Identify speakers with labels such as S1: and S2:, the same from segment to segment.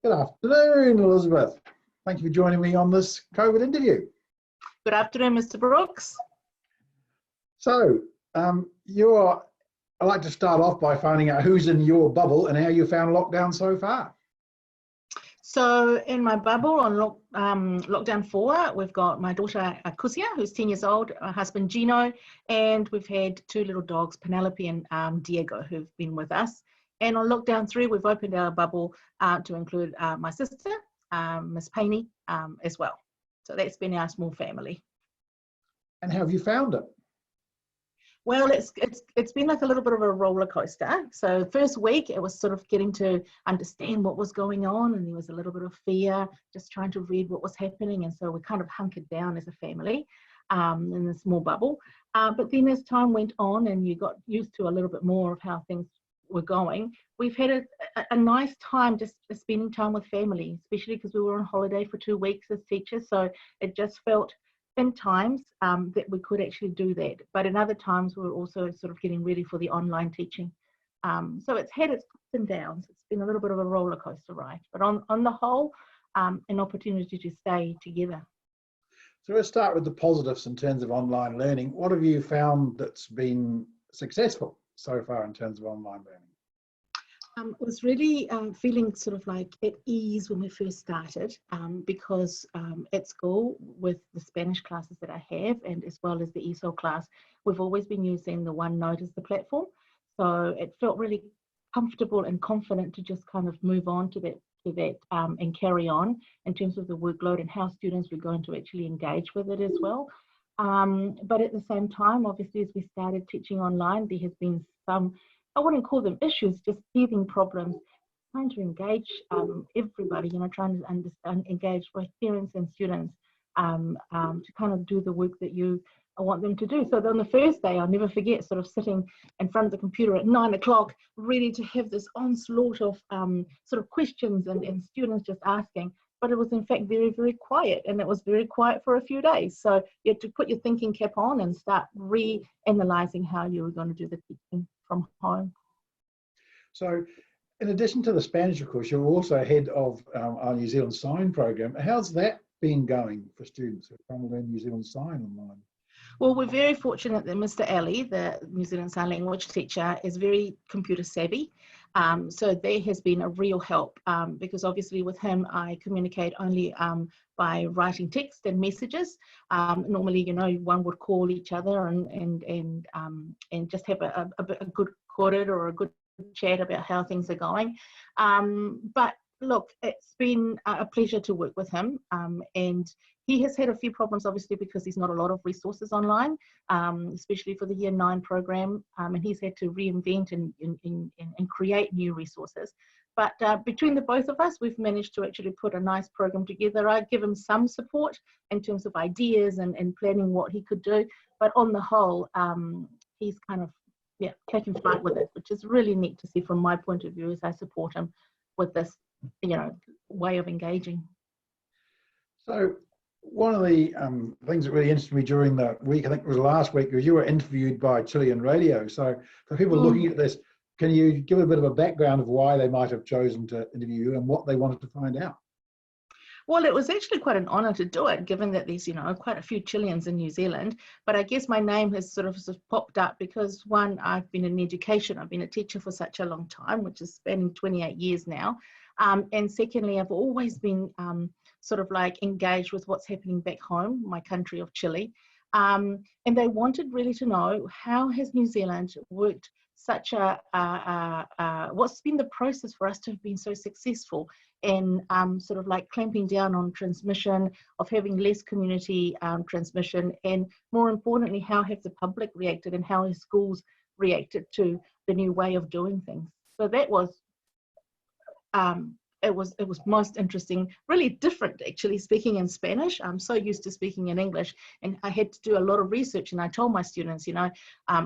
S1: Good afternoon, Elizabeth. Thank you for joining me on this COVID interview.
S2: Good afternoon, Mr. Brooks.
S1: So, I'd like to start off by finding out who's in your bubble and how you found lockdown so far.
S2: So in my bubble on lockdown 4, we've got my daughter Kusia, who's 10 years old, my husband Gino, and we've had 2 little dogs, Penelope and Diego, who've been with us. And on lockdown 3, we've opened our bubble to include my sister, Miss Painey, as well. So that's been our small family.
S1: And how have you found it?
S2: Well, it's been like a little bit of a roller coaster. So first week, it was sort of getting to understand what was going on, and there was a little bit of fear, just trying to read what was happening. And so we kind of hunkered down as a family in a small bubble. But then as time went on and you got used to a little bit more of how things were going, we've had a nice time just spending time with family, especially because we were on holiday for 2 weeks as teachers. So it just felt in times that we could actually do that, but in other times we were also sort of getting ready for the online teaching. So it's had its ups and downs. It's been a little bit of a roller coaster ride, but on the whole, an opportunity to stay together.
S1: So let's start with the positives in terms of online learning. What have you found that's been successful so far in terms of online learning?
S2: Was really feeling sort of like at ease when we first started because at school with the Spanish classes that I have, and as well as the ESOL class, we've always been using the OneNote as the platform. So it felt really comfortable and confident to just kind of move on to that and carry on in terms of the workload and how students were going to actually engage with it as well. But at the same time, obviously, as we started teaching online, there has been some, I wouldn't call them issues, just teething problems, trying to engage everybody, trying to understand, engage with parents and students to kind of do the work that you want them to do. So on the first day, I'll never forget sort of sitting in front of the computer at 9 o'clock, ready to have this onslaught of sort of questions and students just asking. But it was in fact very, very quiet, and it was very quiet for a few days. So you had to put your thinking cap on and start re-analysing how you were going to do the teaching from home.
S1: So in addition to the Spanish, of course, you're also head of our New Zealand Sign program. How's that been going for students who are trying to learn New Zealand Sign online?
S2: Well, we're very fortunate that Mr. Ali, the New Zealand Sign Language teacher, is very computer savvy. So there has been a real help because obviously with him, I communicate only by writing text and messages. Normally, one would call each other and just have a good quarter or a good chat about how things are going. But look, it's been a pleasure to work with him, and he has had a few problems, obviously, because there's not a lot of resources online, especially for the Year 9 program, and he's had to reinvent and create new resources. But between the both of us, we've managed to actually put a nice program together. I give him some support in terms of ideas and planning what he could do, but on the whole, he's kind of taking flight with it, which is really neat to see from my point of view as I support him with this, way of engaging.
S1: So one of the things that really interested me during the week, I think it was last week, was you were interviewed by Chilean Radio. So for people looking at this, can you give a bit of a background of why they might have chosen to interview you and what they wanted to find out?
S2: Well, it was actually quite an honour to do it, given that there's, quite a few Chileans in New Zealand. But I guess my name has sort of popped up because, one, I've been in education. I've been a teacher for such a long time, which is spanning 28 years now. And secondly, I've always been sort of like engaged with what's happening back home, my country of Chile. And they wanted really to know, how has New Zealand worked such what's been the process for us to have been so successful in sort of like clamping down on transmission, of having less community transmission, and more importantly, how have the public reacted and how have schools reacted to the new way of doing things. So that was it was most interesting, really different actually, speaking in Spanish. I'm so used to speaking in English, and I had to do a lot of research, and I told my students, I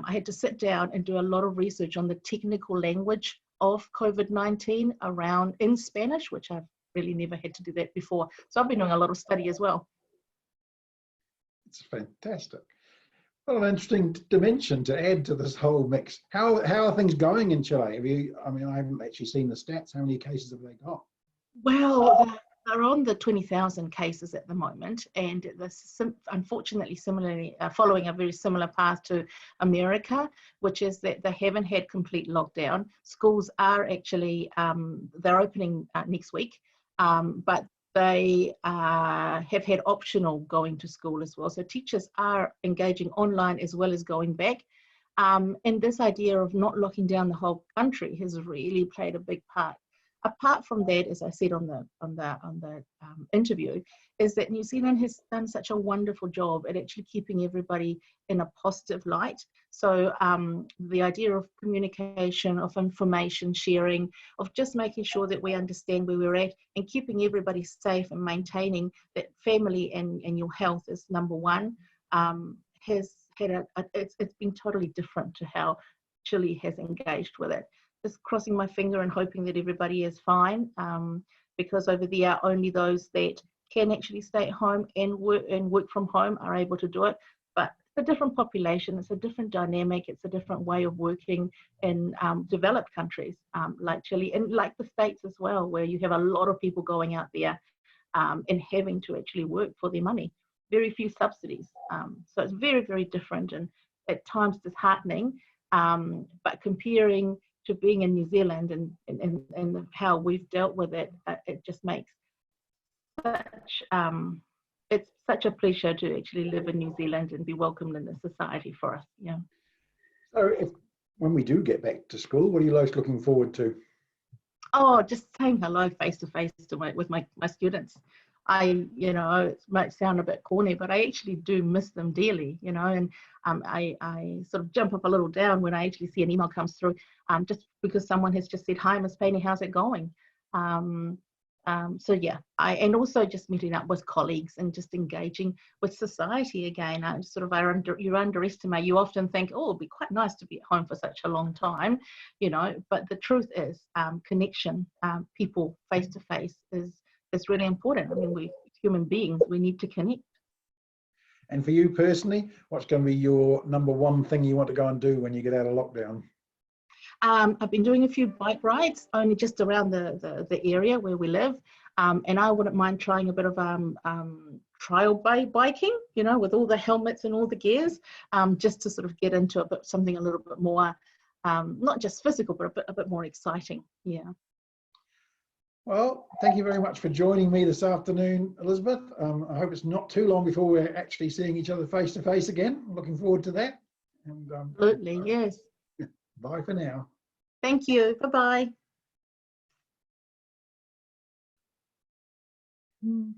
S2: had to sit down and do a lot of research on the technical language of COVID-19 around in Spanish, which I've really never had to do that before. So I've been doing a lot of study as well.
S1: It's fantastic. What an interesting dimension to add to this whole mix. How are things going in Chile? I haven't actually seen the stats. How many cases have they got?
S2: Well, they're on the 20,000 cases at the moment, and unfortunately, similarly, following a very similar path to America, which is that they haven't had complete lockdown. Schools are actually, they're opening next week, but they have had optional going to school as well. So teachers are engaging online as well as going back. And this idea of not locking down the whole country has really played a big part. Apart from that, as I said on the interview, is that New Zealand has done such a wonderful job at actually keeping everybody in a positive light. So the idea of communication, of information sharing, of just making sure that we understand where we're at and keeping everybody safe and maintaining that family and your health is number one, has had it's been totally different to how Chile has engaged with it. Just crossing my finger and hoping that everybody is fine, because over there only those that can actually stay at home and work from home are able to do it. But it's a different population, it's a different dynamic, it's a different way of working in developed countries like Chile and like the States as well, where you have a lot of people going out there and having to actually work for their money. Very few subsidies. So it's very, very different and at times disheartening. But comparing to being in New Zealand and how we've dealt with it, it just makes such, it's such a pleasure to actually live in New Zealand and be welcomed in the society for us. Yeah.
S1: So when we do get back to school, what are you most looking forward to?
S2: Oh, just saying hello face to face with my students. It might sound a bit corny, but I actually do miss them dearly, and I sort of jump up a little down when I actually see an email comes through, just because someone has just said, "Hi, Miss Payne, how's it going?" So yeah, and also just meeting up with colleagues and just engaging with society again. You underestimate. You often think, "Oh, it'd be quite nice to be at home for such a long time," But the truth is, connection, people face to face is really important. I mean, we human beings, we need to connect.
S1: And for you personally, what's going to be your number one thing you want to go and do when you get out of lockdown?
S2: I've been doing a few bike rides, only just around the area where we live, and I wouldn't mind trying a bit of trial biking, with all the helmets and all the gears, just to sort of get into something a little bit more, not just physical, but a bit more exciting. Yeah.
S1: Well, thank you very much for joining me this afternoon, Elizabeth. I hope it's not too long before we're actually seeing each other face to face again. Looking forward to that. And,
S2: absolutely, yes.
S1: Bye for now.
S2: Thank you. Bye-bye.
S1: Mm-hmm.